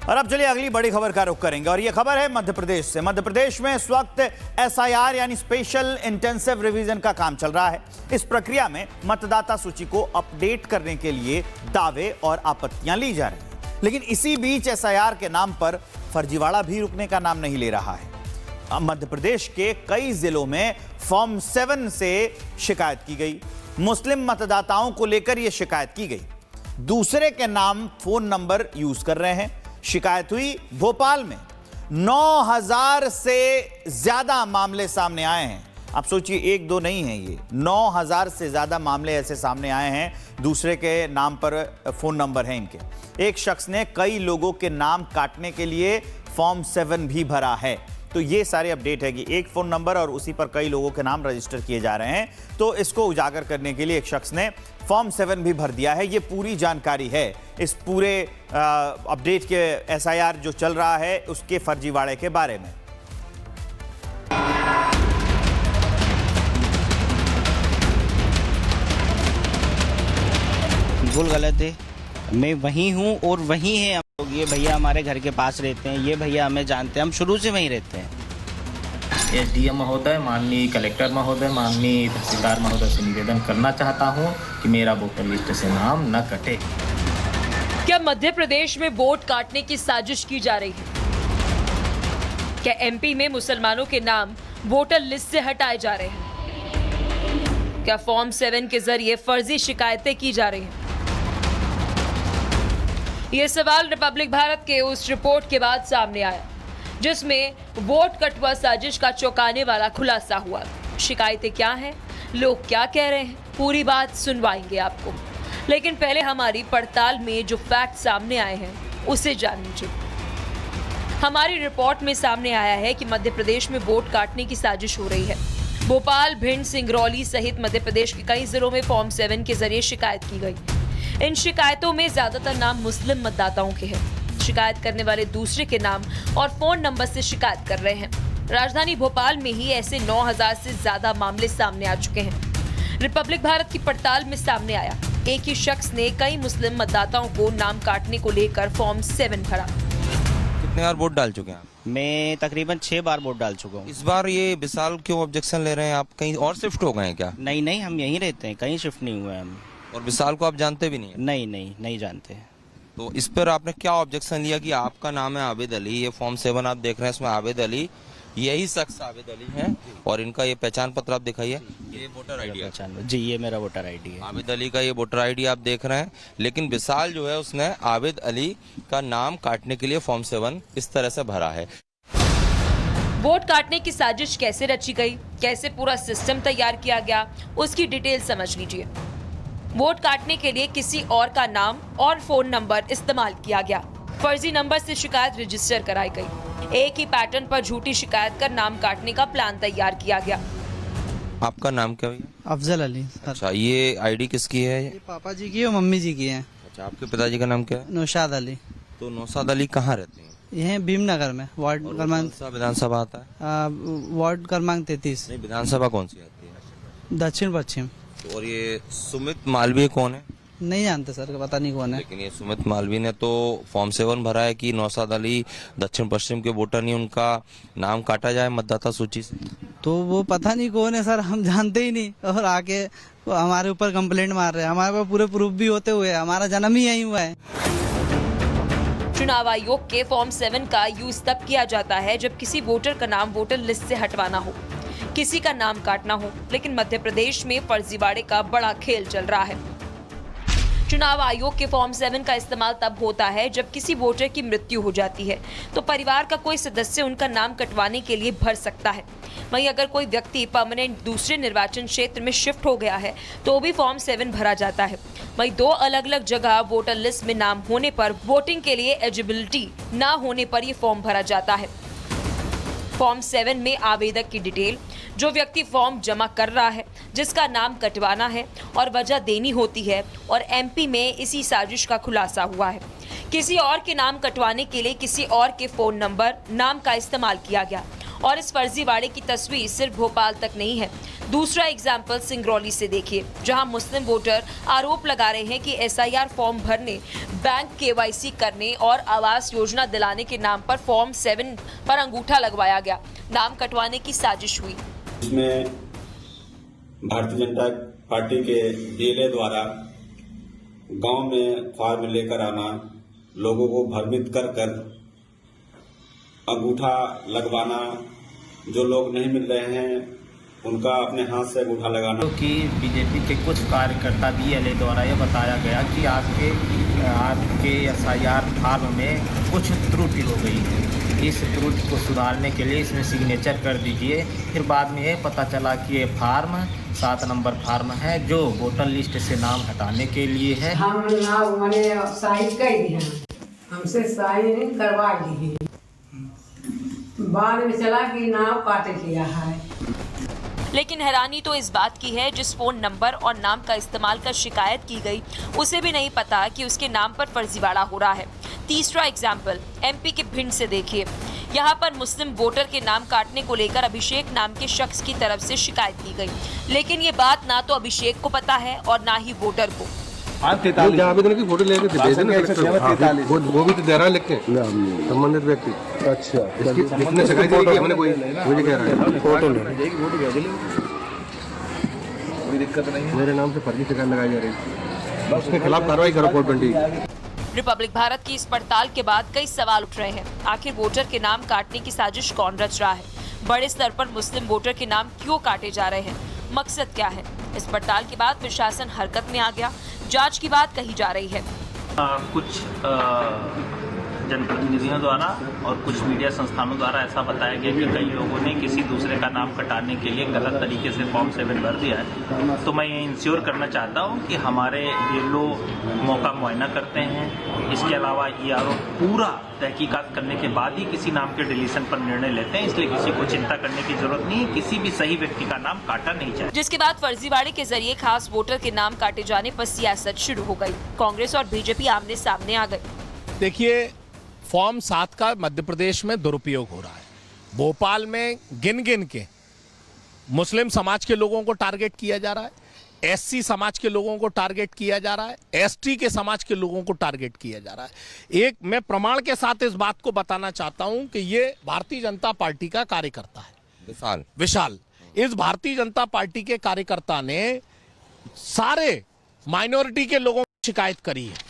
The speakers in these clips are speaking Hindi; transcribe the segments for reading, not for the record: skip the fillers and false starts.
और अब चलिए अगली बड़ी खबर का रुख करेंगे और ये खबर है मध्य प्रदेश से। मध्य प्रदेश में इस वक्त एसआईआर यानी स्पेशल इंटेंसिव रिवीजन का काम चल रहा है। इस प्रक्रिया में मतदाता सूची को अपडेट करने के लिए दावे और आपत्तियां ली जा रही हैं। लेकिन इसी बीच एसआईआर के नाम पर फर्जीवाड़ा भी रुकने का नाम नहीं ले रहा है। मध्य प्रदेश के कई जिलों में फॉर्म 7 से शिकायत की गई। मुस्लिम मतदाताओं को लेकर यह शिकायत की गई। दूसरे के नाम फोन नंबर यूज कर रहे हैं। शिकायत हुई भोपाल में। 9000 से ज्यादा मामले सामने आए हैं। आप सोचिए, एक दो नहीं है, ये 9000 से ज्यादा मामले ऐसे सामने आए हैं। दूसरे के नाम पर फोन नंबर है इनके। एक शख्स ने कई लोगों के नाम काटने के लिए फॉर्म 7 भी भरा है। तो ये सारे अपडेट है कि एक फोन नंबर और उसी पर कई लोगों के नाम रजिस्टर किए जा रहे हैं। तो इसको उजागर करने के लिए एक शख्स ने फॉर्म 7 भी भर दिया है। ये पूरी जानकारी है इस पूरे अपडेट के एसआईआर जो चल रहा है उसके फर्जीवाड़े के बारे में। बिल्कुल गलत है। मैं वहीं हूँ और वहीं है हम लोग। ये भैया हमारे घर के पास रहते हैं, ये भैया हमें जानते हैं, हम शुरू से वहीं रहते हैं। एसडीएम महोदय, माननीय कलेक्टर महोदय, माननीय तहसीलदार महोदय से निवेदन करना चाहता हूं कि मेरा वोटर लिस्ट से नाम न कटे। क्या मध्य प्रदेश में वोट काटने की साजिश की जा रही है? क्या एमपी में मुसलमानों के नाम वोटर लिस्ट से हटाए जा रहे हैं? क्या फॉर्म 7 के जरिए फर्जी शिकायतें की जा रही हैं? ये सवाल रिपब्लिक भारत के उस रिपोर्ट के बाद सामने आया जिसमें वोट कटवा साजिश का चौंकाने वाला खुलासा हुआ। शिकायतें क्या हैं, लोग क्या कह रहे हैं, पूरी बात सुनवाएंगे आपको। लेकिन पहले हमारी पड़ताल में जो फैक्ट सामने आए हैं उसे जान लीजिए। हमारी रिपोर्ट में सामने आया है कि मध्य प्रदेश में वोट काटने की साजिश हो रही है। भोपाल, भिंड, सिंगरौली सहित मध्य प्रदेश के कई जिलों में फॉर्म 7 के जरिए शिकायत की गई। इन शिकायतों में ज्यादातर नाम मुस्लिम मतदाताओं के हैं। शिकायत करने वाले दूसरे के नाम और फोन नंबर से शिकायत कर रहे हैं। राजधानी भोपाल में ही ऐसे 9000 से ज्यादा मामले सामने आ चुके हैं। रिपब्लिक भारत की पड़ताल में सामने आया, एक ही शख्स ने कई मुस्लिम मतदाताओं को नाम काटने को लेकर फॉर्म 7 भरा। कितने बार वोट डाल चुके हैं आप? मैं तकरीबन 6 बार वोट डाल चुका हूँ। इस बार ये विशाल क्यों ऑब्जेक्शन ले रहे हैं? आप कहीं और शिफ्ट हो गए हैं क्या? नहीं, हम यहीं रहते हैं, कहीं शिफ्ट नहीं हुए हम। और विशाल को आप जानते भी नहीं है? नहीं जानते। तो इस पर आपने क्या ऑब्जेक्शन लिया कि आपका नाम है आबिद अली, ये फॉर्म 7 आप देख रहे हैं, इसमें आबिद अली, यही शख्स आबिद अली है और इनका ये पहचान पत्र आप दिखाइए। ये वोटर आईडी है जी, ये मेरा वोटर आईडी है। आबिद अली का ये वोटर आईडी आप देख रहे हैं। लेकिन विशाल जो है उसने आबिद अली का नाम काटने के लिए फॉर्म 7 इस तरह से भरा है। वोट काटने की साजिश कैसे रची गई, कैसे पूरा सिस्टम तैयार किया गया, उसकी डिटेल समझ लीजिए। वोट काटने के लिए किसी और का नाम और फोन नंबर इस्तेमाल किया गया। फर्जी नंबर से शिकायत रजिस्टर कराई गई। एक ही पैटर्न पर झूठी शिकायत कर नाम काटने का प्लान तैयार किया गया। आपका नाम क्या भैया? अफजल अली। अच्छा, ये आईडी किसकी है? ये पापा जी की और मम्मी जी की है। अच्छा, आपके पिताजी का नाम क्या है? नौशाद अली। तो नौशाद अली कहाँ रहते हैं? ये भीमनगर में, वार्ड क्रमांक। विधानसभा आता है? वार्ड क्रमांक 33। नहीं, विधानसभा कौन सी आती है? दक्षिण पश्चिम। और ये सुमित मालवीय कौन है? नहीं जानते सर, पता नहीं कौन है। लेकिन ये सुमित मालवीय ने तो फॉर्म 7 भरा है कि नौशाद अली दक्षिण पश्चिम के वोटर नहीं, उनका नाम काटा जाए मतदाता सूची से। तो वो पता नहीं कौन है सर, हम जानते ही नहीं। और आके हमारे ऊपर कंप्लेंट मार रहे हैं। हमारे पास पूरे प्रूफ भी होते हुए, हमारा जन्म ही यहीं हुआ है। चुनाव आयोग के फॉर्म 7 का यूज तब किया जाता है जब किसी वोटर का नाम वोटर लिस्ट से हटवाना हो, किसी का नाम काटना हो। लेकिन मध्य प्रदेश में फर्जीवाड़े का बड़ा खेल चल रहा है। चुनाव आयोग के फॉर्म 7 का इस्तेमाल तब होता है जब किसी वोटर की मृत्यु हो जाती है तो परिवार का कोई सदस्य उनका नाम कटवाने के लिए भर सकता है। वहीं अगर कोई व्यक्ति परमानेंट दूसरे निर्वाचन क्षेत्र में शिफ्ट हो गया है तो भी फॉर्म 7 भरा जाता है। वहीं 2 अलग-अलग जगह वोटर लिस्ट में नाम होने पर वोटिंग के लिए एलिजिबिलिटी न होने पर ये फॉर्म भरा जाता है। फॉर्म 7 में आवेदक की डिटेल, जो व्यक्ति फॉर्म जमा कर रहा है, जिसका नाम कटवाना है और वजह देनी होती है। और एमपी में इसी साजिश का खुलासा हुआ है। किसी और के नाम कटवाने के लिए किसी और के फोन नंबर, नाम का इस्तेमाल किया गया और इस फर्जीवाड़े की तस्वीर सिर्फ भोपाल तक नहीं है। दूसरा एग्जाम्पल सिंगरौली से देखिए, जहां मुस्लिम वोटर आरोप लगा रहे हैं कि एसआईआर फॉर्म भरने, बैंक केवाईसी करने और आवास योजना दिलाने के नाम पर फॉर्म 7 पर अंगूठा लगवाया गया। नाम कटवाने की साजिश हुई। इसमें भारतीय जनता पार्टी के डीएलए द्वारा गांव में फॉर्म लेकर आना, लोगों को भ्रमित कर अंगूठा लगवाना, जो लोग नहीं मिल रहे हैं उनका अपने हाथ से अंगूठा लगाना। क्योंकि बीजेपी के कुछ कार्यकर्ता डीएलए द्वारा यह बताया गया कि आपके एसआईआर फॉर्म में कुछ त्रुटि हो गई है, इस त्रुटि को सुधारने के लिए इसमें सिग्नेचर कर दीजिए। फिर बाद में ये पता चला कि ये फार्म 7 नंबर फार्म है जो वोटर लिस्ट से नाम हटाने के लिए है। हम नाम मैंने साइन कर दिया, हमसे साइन करवा ली, बाद में चला कि नाम काट लिया है। लेकिन हैरानी तो इस बात की है, जिस फोन नंबर और नाम का इस्तेमाल कर शिकायत की गई उसे भी नहीं पता कि उसके नाम पर फर्जीवाड़ा हो रहा है। तीसरा एग्जाम्पल एमपी के भिंड से देखिए, यहाँ पर मुस्लिम वोटर के नाम काटने को लेकर अभिषेक नाम के शख्स की तरफ से शिकायत की गई, लेकिन ये बात ना तो अभिषेक को पता है और ना ही वोटर को। आवेदन की फोटो लेके दे देना, वो भी तो दे रहा है लिख के संबंधित व्यक्ति। अच्छा, इसने शिकायत की हमने कोई मुझे कह रहा है फोटो ले, कोई दिक्कत नहीं है, मेरे नाम से फर्जी शिकायत लगाई जा रही है, उसके खिलाफ कार्रवाई करो 420। रिपब्लिक भारत की इस पड़ताल के बाद कई सवाल उठ रहे हैं। आखिर वोटर के नाम काटने की साजिश कौन रच रहा है? बड़े स्तर पर मुस्लिम वोटर के नाम क्यों काटे जा रहे हैं? मकसद क्या है? इस पड़ताल के बाद प्रशासन हरकत में आ गया। जांच की बात कही जा रही है। कुछ जनप्रतिनिधियों द्वारा और कुछ मीडिया संस्थानों द्वारा ऐसा बताया गया कि कई लोगों ने किसी दूसरे का नाम कटाने के लिए गलत तरीके से फॉर्म 7 भर दिया है। तो मैं ये इंश्योर करना चाहता हूँ कि हमारे बीएलओ मौका मुआयना करते हैं। इसके अलावा ईआरओ पूरा तहकीकात करने के बाद ही किसी नाम के डिलीशन पर निर्णय लेते हैं, इसलिए किसी को चिंता करने की जरूरत नहीं है। किसी भी सही व्यक्ति का नाम काटा नहीं चाहिए। जिसके बाद फर्जीवाड़े के जरिए खास वोटर के नाम काटे जाने पर सियासत शुरू हो गई। कांग्रेस और बीजेपी आमने सामने आ गए। देखिए, फॉर्म 7 का मध्य प्रदेश में दुरुपयोग हो रहा है। भोपाल में गिन गिन के मुस्लिम समाज के लोगों को टारगेट किया जा रहा है, एससी समाज के लोगों को टारगेट किया जा रहा है, एसटी के समाज के लोगों को टारगेट किया जा रहा है। एक मैं प्रमाण के साथ इस बात को बताना चाहता हूं कि ये भारतीय जनता पार्टी का कार्यकर्ता है, विशाल। इस भारतीय जनता पार्टी के कार्यकर्ता ने सारे माइनॉरिटी के लोगों की शिकायत करी है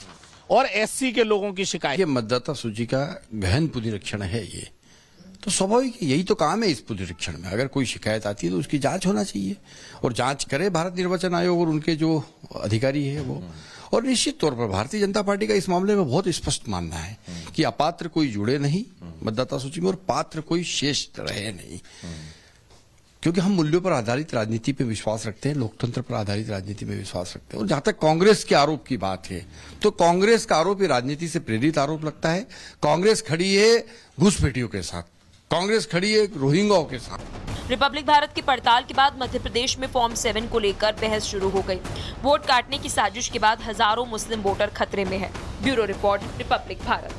और एससी के लोगों की शिकायत। ये मतदाता सूची का गहन पुनरीक्षण है, ये तो स्वाभाविक यही तो काम है। इस पुनरीक्षण में अगर कोई शिकायत आती है तो उसकी जांच होना चाहिए और जांच करे भारत निर्वाचन आयोग और उनके जो अधिकारी है वो। और निश्चित तौर पर भारतीय जनता पार्टी का इस मामले में बहुत स्पष्ट मानना है कि अपात्र कोई जुड़े नहीं मतदाता सूची में और पात्र कोई शेष रहे नहीं, क्योंकि हम मूल्यों पर आधारित राजनीति पे विश्वास रखते हैं, लोकतंत्र पर आधारित राजनीति में विश्वास रखते हैं। और जहां तक कांग्रेस के आरोप की बात है तो कांग्रेस का आरोप ये राजनीति से प्रेरित आरोप लगता है। कांग्रेस खड़ी है घुसपैठियों के साथ, कांग्रेस खड़ी है रोहिंग्याओं के साथ। रिपब्लिक भारत की पड़ताल के बाद मध्य प्रदेश में फॉर्म 7 को लेकर बहस शुरू हो गई। वोट काटने की साजिश के बाद हजारों मुस्लिम वोटर खतरे में हैं। Bureau report, Republic Bharat.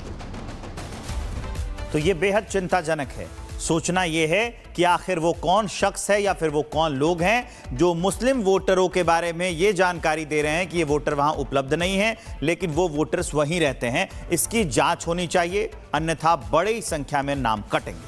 तो ये बेहद चिंताजनक है। सोचना यह है कि आखिर वो कौन शख्स है या फिर वो कौन लोग हैं जो मुस्लिम वोटरों के बारे में ये जानकारी दे रहे हैं कि ये वोटर वहां उपलब्ध नहीं है, लेकिन वो वोटर्स वहीं रहते हैं। इसकी जांच होनी चाहिए, अन्यथा बड़ी संख्या में नाम कटेंगे।